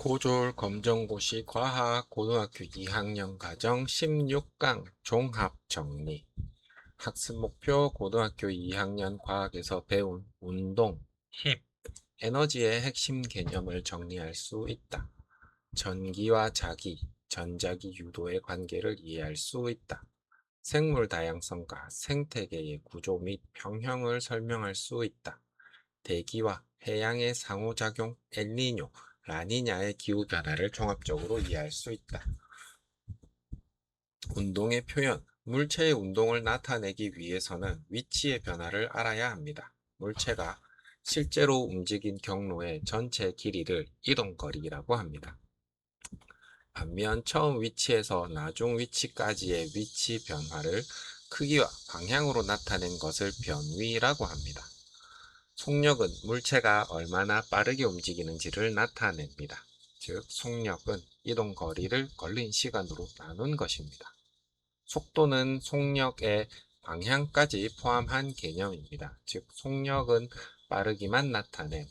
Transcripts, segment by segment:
고졸 검정고시 과학 고등학교 2학년 과정 16강 종합 정리. 학습 목표 고등학교 2학년 과학에서 배운 운동, 힘, 에너지의 핵심 개념을 정리할 수 있다. 전기와 자기, 전자기 유도의 관계를 이해할 수 있다. 생물 다양성과 생태계의 구조 및 평형을 설명할 수 있다. 대기와 해양의 상호작용, 엘니뇨, 라니냐의 기후변화를 종합적으로 이해할 수 있다. 운동의 표현, 물체의 운동을 나타내기 위해서는 위치의 변화를 알아야 합니다. 물체가 실제로 움직인 경로의 전체 길이를 이동거리라고 합니다. 반면 처음 위치에서 나중 위치까지의 위치 변화를 크기와 방향으로 나타낸 것을 변위라고 합니다. 속력은 물체가 얼마나 빠르게 움직이는지를 나타냅니다. 즉, 속력은 이동 거리를 걸린 시간으로 나눈 것입니다. 속도는 속력의 방향까지 포함한 개념입니다. 즉, 속력은 빠르기만 나타냄,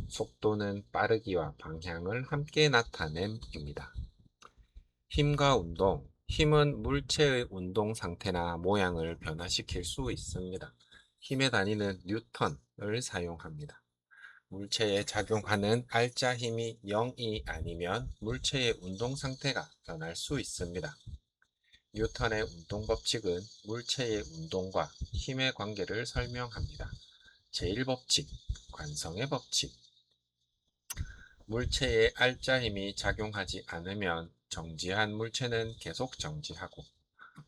속도는 빠르기와 방향을 함께 나타냄입니다. 힘과 운동, 힘은 물체의 운동 상태나 모양을 변화시킬 수 있습니다. 힘의 단위는 뉴턴을 사용합니다. 물체에 작용하는 알짜 힘이 0이 아니면 물체의 운동 상태가 변할 수 있습니다. 뉴턴의 운동 법칙은 물체의 운동과 힘의 관계를 설명합니다. 제1법칙, 관성의 법칙. 물체에 알짜 힘이 작용하지 않으면 정지한 물체는 계속 정지하고,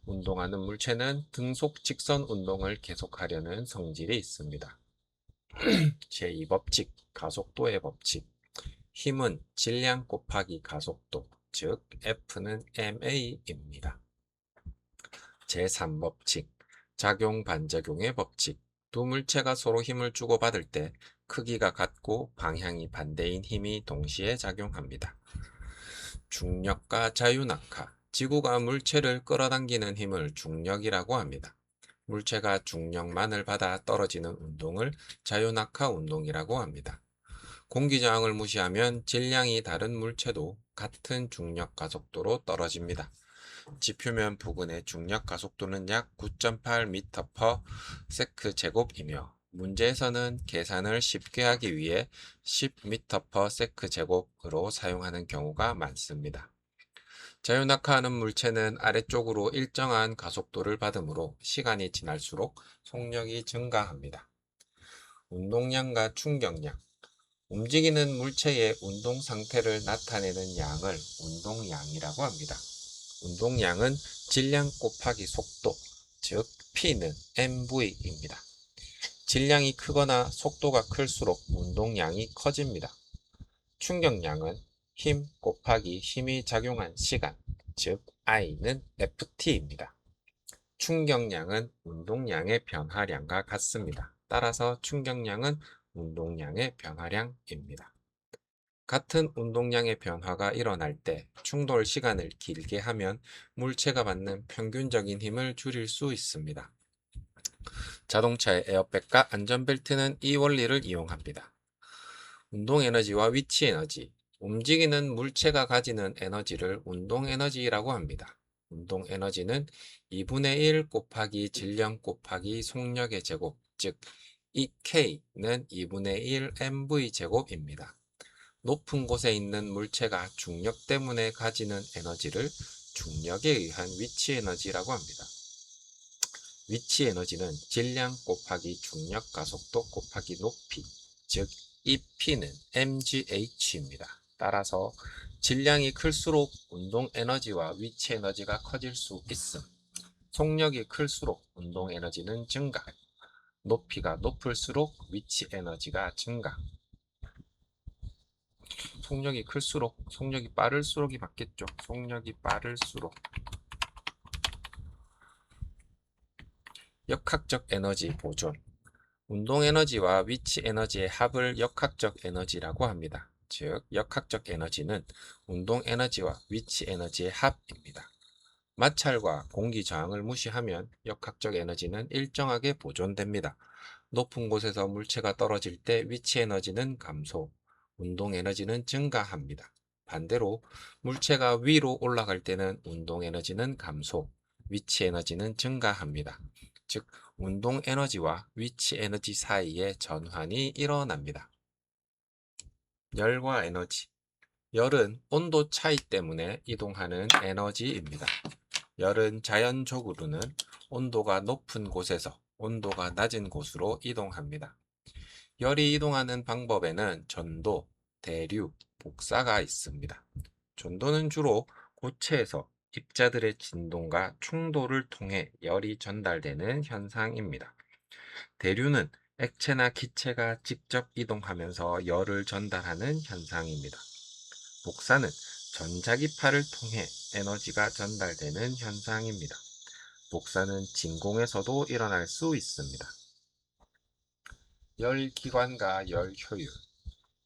운동하는 물체는 등속 직선 운동을 계속하려는 성질이 있습니다. 제2법칙, 가속도의 법칙. 힘은 질량 곱하기 가속도, 즉 F는 ma입니다. 제3법칙, 작용-반작용의 법칙. 두 물체가 서로 힘을 주고받을 때 크기가 같고 방향이 반대인 힘이 동시에 작용합니다. 중력과 자유낙하. 지구가 물체를 끌어당기는 힘을 중력이라고 합니다. 물체가 중력만을 받아 떨어지는 운동을 자유낙하 운동이라고 합니다. 공기저항을 무시하면 질량이 다른 물체도 같은 중력 가속도로 떨어집니다. 지표면 부근의 중력 가속도는 약 9.8m/s 제곱이며 문제에서는 계산을 쉽게 하기 위해 10m/s 제곱으로 사용하는 경우가 많습니다. 자유낙하하는 물체는 아래쪽으로 일정한 가속도를 받으므로 시간이 지날수록 속력이 증가합니다. 운동량과 충격량. 움직이는 물체의 운동 상태를 나타내는 양을 운동량이라고 합니다. 운동량은 질량 곱하기 속도, 즉 P는 mv입니다. 질량이 크거나 속도가 클수록 운동량이 커집니다. 충격량은 힘 곱하기 힘이 작용한 시간, 즉 I는 ft입니다. 충격량은 운동량의 변화량과 같습니다. 따라서 충격량은 운동량의 변화량입니다. 같은 운동량의 변화가 일어날 때 충돌 시간을 길게 하면 물체가 받는 평균적인 힘을 줄일 수 있습니다. 자동차의 에어백과 안전벨트는 이 원리를 이용합니다. 운동에너지와 위치에너지. 움직이는 물체가 가지는 에너지를 운동에너지라고 합니다. 운동에너지는 2분의 1 곱하기 질량 곱하기 속력의 제곱, 즉 EK는 2분의 1 mv제곱입니다. 높은 곳에 있는 물체가 중력 때문에 가지는 에너지를 중력에 의한 위치에너지라고 합니다. 위치에너지는 질량 곱하기 중력 가속도 곱하기 높이, 즉 EP는 mgh입니다. 따라서 질량이 클수록 운동에너지와 위치에너지가 커질 수 있음. 속력이 클수록 운동에너지는 증가, 높이가 높을수록 위치에너지가 증가. 속력이 클수록, 속력이 빠를수록이 맞겠죠. 속력이 빠를수록. 역학적 에너지 보존. 운동 에너지와 위치 에너지의 합을 역학적 에너지라고 합니다. 즉, 역학적 에너지는 운동 에너지와 위치 에너지의 합입니다. 마찰과 공기 저항을 무시하면 역학적 에너지는 일정하게 보존됩니다. 높은 곳에서 물체가 떨어질 때 위치 에너지는 감소, 운동 에너지는 증가합니다. 반대로 물체가 위로 올라갈 때는 운동 에너지는 감소, 위치 에너지는 증가합니다. 즉, 운동 에너지와 위치 에너지 사이에 전환이 일어납니다. 열과 에너지. 열은 온도 차이 때문에 이동하는 에너지입니다. 열은 자연적으로는 온도가 높은 곳에서 온도가 낮은 곳으로 이동합니다. 열이 이동하는 방법에는 전도, 대류, 복사가 있습니다. 전도는 주로 고체에서 입자들의 진동과 충돌을 통해 열이 전달되는 현상입니다. 대류는 액체나 기체가 직접 이동하면서 열을 전달하는 현상입니다. 복사는 전자기파를 통해 에너지가 전달되는 현상입니다. 복사는 진공에서도 일어날 수 있습니다. 열기관과 열효율.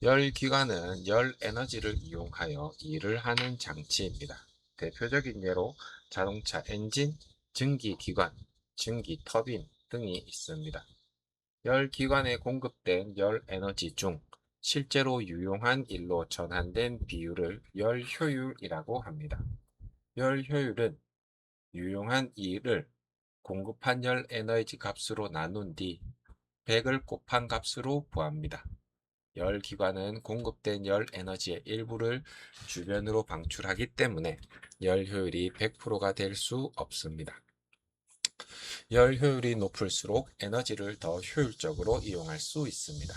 열기관은 열 에너지를 이용하여 일을 하는 장치입니다. 대표적인 예로 자동차 엔진, 증기기관, 증기터빈 등이 있습니다. 열기관에 공급된 열 에너지 중 실제로 유용한 일로 전환된 비율을 열효율이라고 합니다. 열효율은 유용한 일을 공급한 열 에너지 값으로 나눈 뒤 100을 곱한 값으로 구합니다. 열기관은 공급된 열 에너지의 일부를 주변으로 방출하기 때문에 열 효율이 100%가 될 수 없습니다. 열 효율이 높을수록 에너지를 더 효율적으로 이용할 수 있습니다.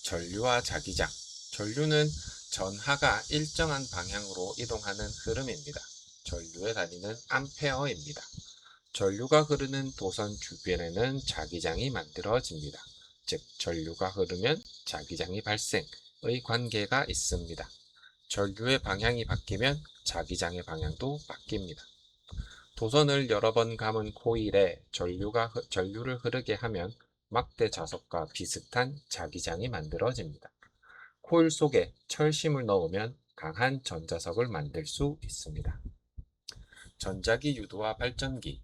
전류와 자기장. 전류는 전하가 일정한 방향으로 이동하는 흐름입니다. 전류의 단위는 암페어입니다. 전류가 흐르는 도선 주변에는 자기장이 만들어집니다. 즉, 전류가 흐르면 자기장이 발생의 관계가 있습니다. 전류의 방향이 바뀌면 자기장의 방향도 바뀝니다. 도선을 여러 번 감은 코일에 전류를 흐르게 하면 막대 자석과 비슷한 자기장이 만들어집니다. 코일 속에 철심을 넣으면 강한 전자석을 만들 수 있습니다. 전자기 유도와 발전기.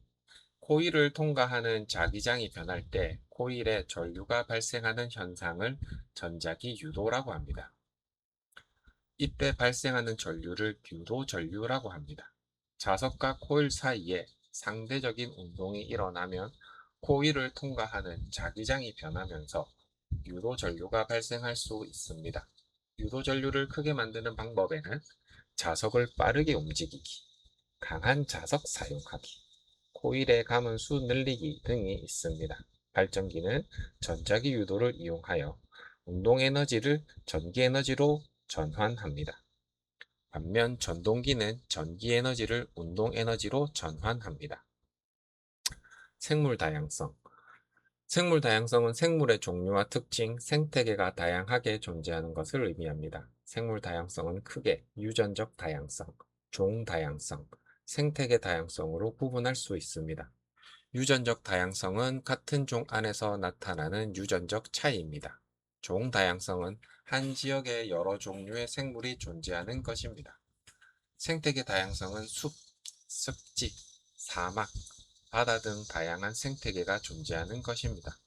코일을 통과하는 자기장이 변할 때 코일에 전류가 발생하는 현상을 전자기 유도라고 합니다. 이때 발생하는 전류를 유도 전류라고 합니다. 자석과 코일 사이에 상대적인 운동이 일어나면 코일을 통과하는 자기장이 변하면서 유도 전류가 발생할 수 있습니다. 유도 전류를 크게 만드는 방법에는 자석을 빠르게 움직이기, 강한 자석 사용하기, 코일의 감은 수 늘리기 등이 있습니다. 발전기는 전자기 유도를 이용하여 운동 에너지를 전기 에너지로 전환합니다. 반면 전동기는 전기 에너지를 운동 에너지로 전환합니다. 생물 다양성. 생물 다양성은 생물의 종류와 특징, 생태계가 다양하게 존재하는 것을 의미합니다. 생물 다양성은 크게 유전적 다양성, 종 다양성, 생태계 다양성으로 구분할 수 있습니다. 유전적 다양성은 같은 종 안에서 나타나는 유전적 차이입니다. 종 다양성은 한 지역에 여러 종류의 생물이 존재하는 것입니다. 생태계 다양성은 숲, 습지, 사막, 바다 등 다양한 생태계가 존재하는 것입니다.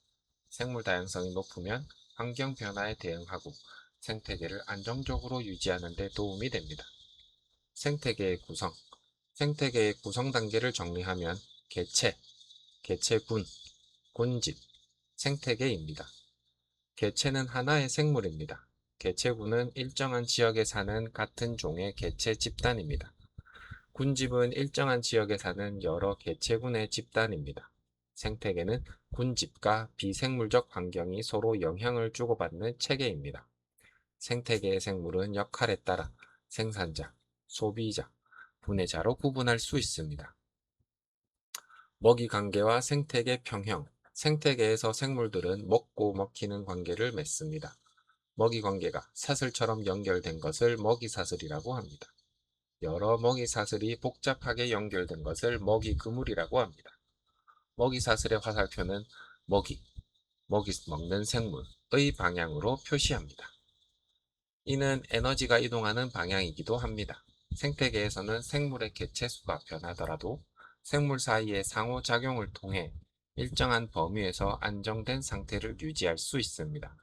생물 다양성이 높으면 환경 변화에 대응하고 생태계를 안정적으로 유지하는 데 도움이 됩니다. 생태계의 구성. 생태계의 구성 단계를 정리하면 개체, 개체군, 군집, 생태계입니다. 개체는 하나의 생물입니다. 개체군은 일정한 지역에 사는 같은 종의 개체 집단입니다. 군집은 일정한 지역에 사는 여러 개체군의 집단입니다. 생태계는 군집과 비생물적 환경이 서로 영향을 주고받는 체계입니다. 생태계의 생물은 역할에 따라 생산자, 소비자, 분해자로 구분할 수 있습니다. 먹이 관계와 생태계 평형. 생태계에서 생물들은 먹고 먹히는 관계를 맺습니다. 먹이 관계가 사슬처럼 연결된 것을 먹이사슬이라고 합니다. 여러 먹이사슬이 복잡하게 연결된 것을 먹이그물이라고 합니다. 먹이사슬의 화살표는 먹이 먹는 생물의 방향으로 표시합니다. 이는 에너지가 이동하는 방향이기도 합니다. 생태계에서는 생물의 개체수가 변하더라도 생물 사이의 상호작용을 통해 일정한 범위에서 안정된 상태를 유지할 수 있습니다.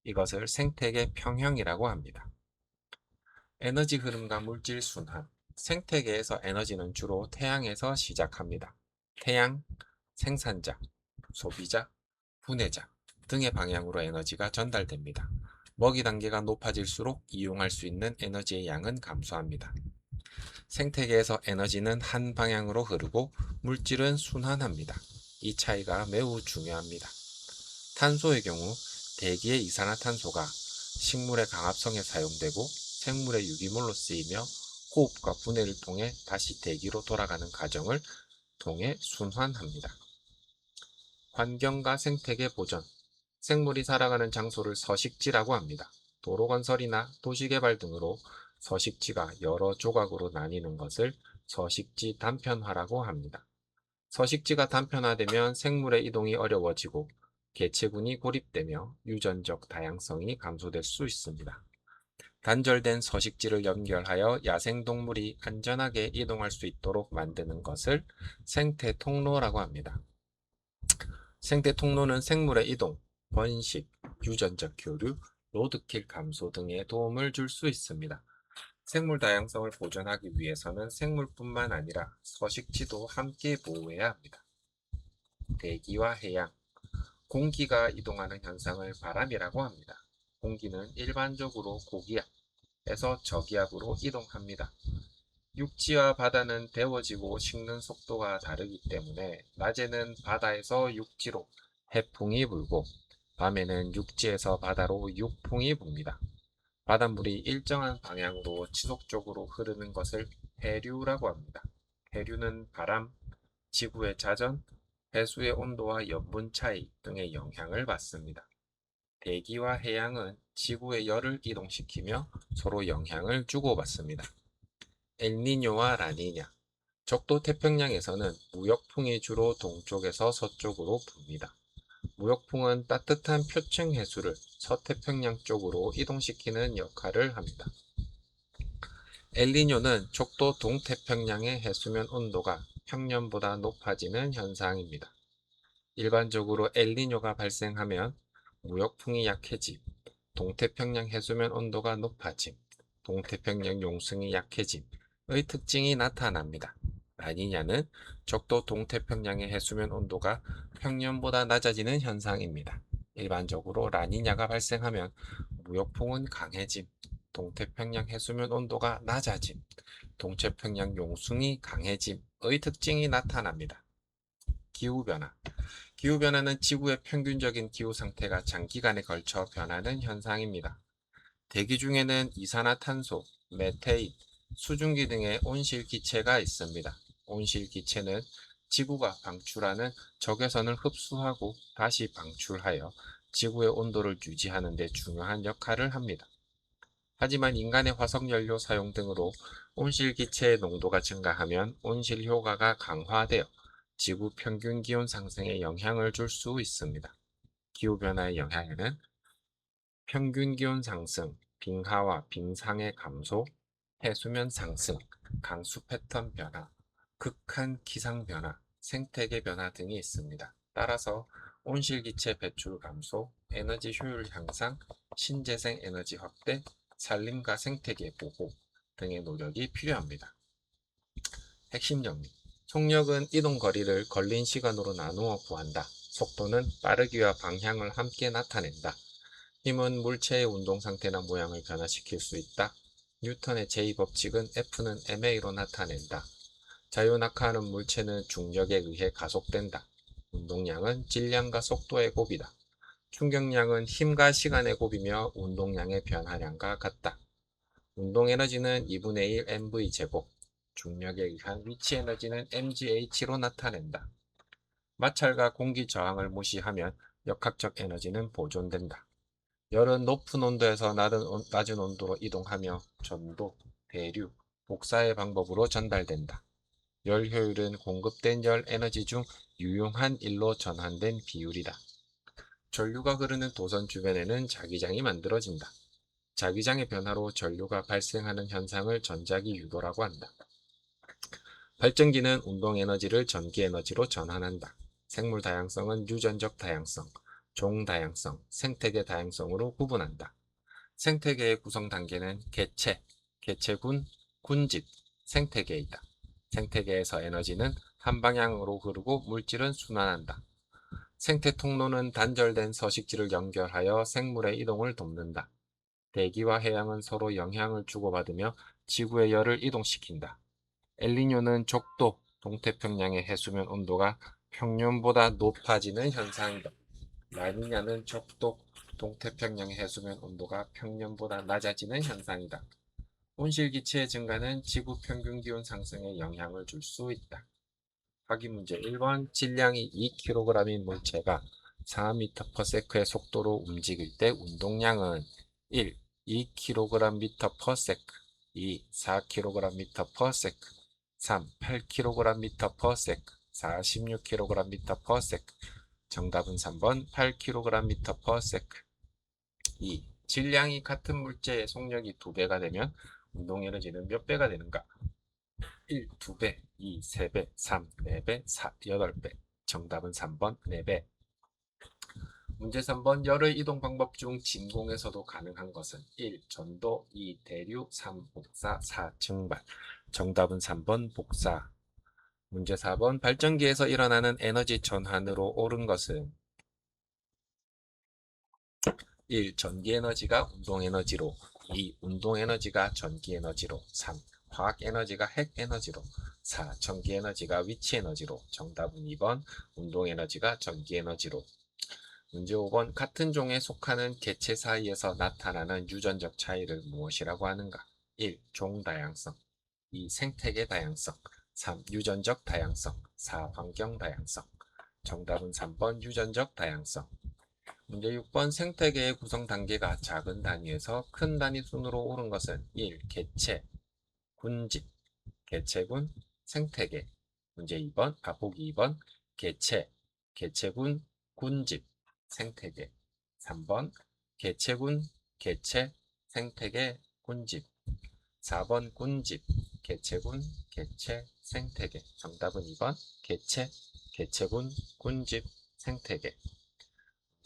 이것을 생태계 평형이라고 합니다. 에너지 흐름과 물질 순환. 생태계에서 에너지는 주로 태양에서 시작합니다. 태양, 생산자, 소비자, 분해자 등의 방향으로 에너지가 전달됩니다. 먹이 단계가 높아질수록 이용할 수 있는 에너지의 양은 감소합니다. 생태계에서 에너지는 한 방향으로 흐르고 물질은 순환합니다. 이 차이가 매우 중요합니다. 탄소의 경우 대기의 이산화탄소가 식물의 강합성에 사용되고 생물의 유기물로 쓰이며 호흡과 분해를 통해 다시 대기로 돌아가는 과정을 통해 순환합니다. 환경과 생태계 보전. 생물이 살아가는 장소를 서식지라고 합니다. 도로 건설이나 도시개발 등으로 서식지가 여러 조각으로 나뉘는 것을 서식지 단편화라고 합니다. 서식지가 단편화되면 생물의 이동이 어려워지고 개체군이 고립되며 유전적 다양성이 감소될 수 있습니다. 단절된 서식지를 연결하여 야생동물이 안전하게 이동할 수 있도록 만드는 것을 생태 통로라고 합니다. 생태 통로는 생물의 이동, 번식, 유전적 교류, 로드킬 감소 등에 도움을 줄 수 있습니다. 생물 다양성을 보존하기 위해서는 생물뿐만 아니라 서식지도 함께 보호해야 합니다. 대기와 해양, 공기가 이동하는 현상을 바람이라고 합니다. 공기는 일반적으로 고기압에서 저기압으로 이동합니다. 육지와 바다는 데워지고 식는 속도가 다르기 때문에 낮에는 바다에서 육지로 해풍이 불고 밤에는 육지에서 바다로 육풍이 붑니다. 바닷물이 일정한 방향으로 지속적으로 흐르는 것을 해류라고 합니다. 해류는 바람, 지구의 자전, 해수의 온도와 염분 차이 등의 영향을 받습니다. 대기와 해양은 지구의 열을 이동시키며 서로 영향을 주고받습니다. 엘니뇨와 라니냐. 적도 태평양에서는 무역풍이 주로 동쪽에서 서쪽으로 붑니다. 무역풍은 따뜻한 표층 해수를 서태평양 쪽으로 이동시키는 역할을 합니다. 엘니뇨는 적도 동태평양의 해수면 온도가 평년보다 높아지는 현상입니다. 일반적으로 엘니뇨가 발생하면 무역풍이 약해짐, 동태평양 해수면 온도가 높아짐, 동태평양 용승이 약해짐의 특징이 나타납니다. 라니냐는 적도 동태평양의 해수면 온도가 평년보다 낮아지는 현상입니다. 일반적으로 라니냐가 발생하면 무역풍은 강해짐, 동태평양 해수면 온도가 낮아짐, 동태평양 용승이 강해짐의 특징이 나타납니다. 기후변화. 기후변화는 지구의 평균적인 기후 상태가 장기간에 걸쳐 변하는 현상입니다. 대기 중에는 이산화탄소, 메테인, 수증기 등의 온실기체가 있습니다. 온실기체는 지구가 방출하는 적외선을 흡수하고 다시 방출하여 지구의 온도를 유지하는 데 중요한 역할을 합니다. 하지만 인간의 화석연료 사용 등으로 온실기체의 농도가 증가하면 온실효과가 강화되어 지구 평균 기온 상승에 영향을 줄 수 있습니다. 기후변화의 영향에는 평균 기온 상승, 빙하와 빙상의 감소, 해수면 상승, 강수 패턴 변화, 극한 기상 변화, 생태계 변화 등이 있습니다. 따라서 온실기체 배출 감소, 에너지 효율 향상, 신재생 에너지 확대, 산림과 생태계 보호 등의 노력이 필요합니다. 핵심 정리. 속력은 이동 거리를 걸린 시간으로 나누어 구한다. 속도는 빠르기와 방향을 함께 나타낸다. 힘은 물체의 운동 상태나 모양을 변화시킬 수 있다. 뉴턴의 제2법칙은 F는 ma로 나타낸다. 자유낙하하는 물체는 중력에 의해 가속된다. 운동량은 질량과 속도의 곱이다. 충격량은 힘과 시간의 곱이며 운동량의 변화량과 같다. 운동에너지는 2분의 1 mv제곱, 중력에 의한 위치에너지는 mgh로 나타낸다. 마찰과 공기 저항을 무시하면 역학적 에너지는 보존된다. 열은 높은 온도에서 낮은 온도로 이동하며 전도, 대류, 복사의 방법으로 전달된다. 열 효율은 공급된 열 에너지 중 유용한 일로 전환된 비율이다. 전류가 흐르는 도선 주변에는 자기장이 만들어진다. 자기장의 변화로 전류가 발생하는 현상을 전자기 유도라고 한다. 발전기는 운동 에너지를 전기 에너지로 전환한다. 생물 다양성은 유전적 다양성, 종 다양성, 생태계 다양성으로 구분한다. 생태계의 구성 단계는 개체, 개체군, 군집, 생태계이다. 생태계에서 에너지는 한 방향으로 흐르고 물질은 순환한다. 생태 통로는 단절된 서식지를 연결하여 생물의 이동을 돕는다. 대기와 해양은 서로 영향을 주고받으며 지구의 열을 이동시킨다. 엘니뇨는 적도 동태평양의 해수면 온도가 평년보다 높아지는 현상이다. 라니냐는 적도 동태평양의 해수면 온도가 평년보다 낮아지는 현상이다. 온실기체의 증가는 지구 평균 기온 상승에 영향을 줄 수 있다. 확인 문제 1번 질량이 2kg인 물체가 4m/s의 속도로 움직일 때 운동량은 1. 2kg/s 2. 4kg/s 3. 8kg/s 4. 16kg/s 정답은 3번 8kg/s 2. 질량이 같은 물체의 속력이 2배가 되면 운동 에너지는 몇 배가 되는가? 1. 2배, 2. 3배, 3. 4배, 4. 8배. 정답은 3번 4배. 문제 3번 열의 이동 방법 중 진공에서도 가능한 것은 1. 전도, 2. 대류, 3. 복사, 4. 증발. 정답은 3번 복사. 문제 4번 발전기에서 일어나는 에너지 전환으로 옳은 것은 1. 전기에너지가 운동에너지로 2. 운동에너지가 전기에너지로 3. 화학에너지가 핵에너지로 4. 전기에너지가 위치에너지로 정답은 2번 운동에너지가 전기에너지로 문제 5번 같은 종에 속하는 개체 사이에서 나타나는 유전적 차이를 무엇이라고 하는가? 1. 종 다양성 2. 생태계 다양성 3. 유전적 다양성 4. 환경 다양성 정답은 3번 유전적 다양성 문제 6번 생태계의 구성 단계가 작은 단위에서 큰 단위 순으로 오른 것은 1. 개체, 군집, 개체군, 생태계 문제 2번, 보기 2번 개체, 개체군, 군집, 생태계 3번 개체군, 개체, 생태계, 군집 4번 군집, 개체군, 개체, 생태계 정답은 2번 개체, 개체군, 군집, 생태계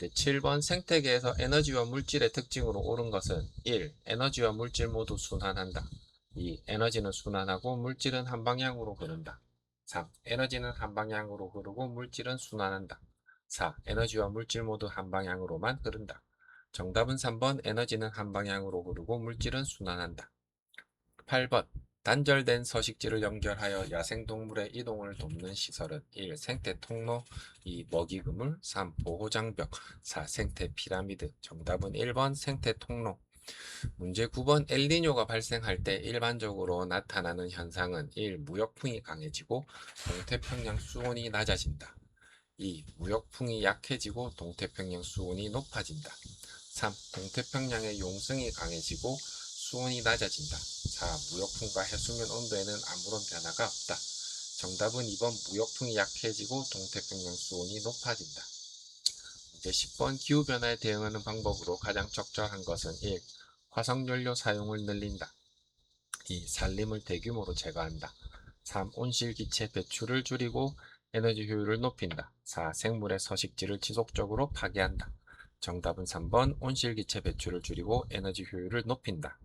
7번 생태계에서 에너지와 물질의 특징으로 옳은 것은 1. 에너지와 물질 모두 순환한다. 2. 에너지는 순환하고 물질은 한 방향으로 흐른다. 3. 에너지는 한 방향으로 흐르고 물질은 순환한다. 4. 에너지와 물질 모두 한 방향으로만 흐른다. 정답은 3번 에너지는 한 방향으로 흐르고 물질은 순환한다. 8번 단절된 서식지를 연결하여 야생동물의 이동을 돕는 시설은 1. 생태 통로 2. 먹이 그물 3. 보호장벽 4. 생태 피라미드 정답은 1번 생태 통로 문제 9번 엘니뇨가 발생할 때 일반적으로 나타나는 현상은 1. 무역풍이 강해지고 동태평양 수온이 낮아진다 2. 무역풍이 약해지고 동태평양 수온이 높아진다 3. 동태평양의 용승이 강해지고 수온이 낮아진다. 4. 무역풍과 해수면 온도에는 아무런 변화가 없다. 정답은 2번 무역풍이 약해지고 동태평양 수온이 높아진다. 문제 10번 기후변화에 대응하는 방법으로 가장 적절한 것은 1. 화석연료 사용을 늘린다. 2. 산림을 대규모로 제거한다. 3. 온실기체 배출을 줄이고 에너지 효율을 높인다. 4. 생물의 서식지를 지속적으로 파괴한다. 정답은 3번 온실기체 배출을 줄이고 에너지 효율을 높인다.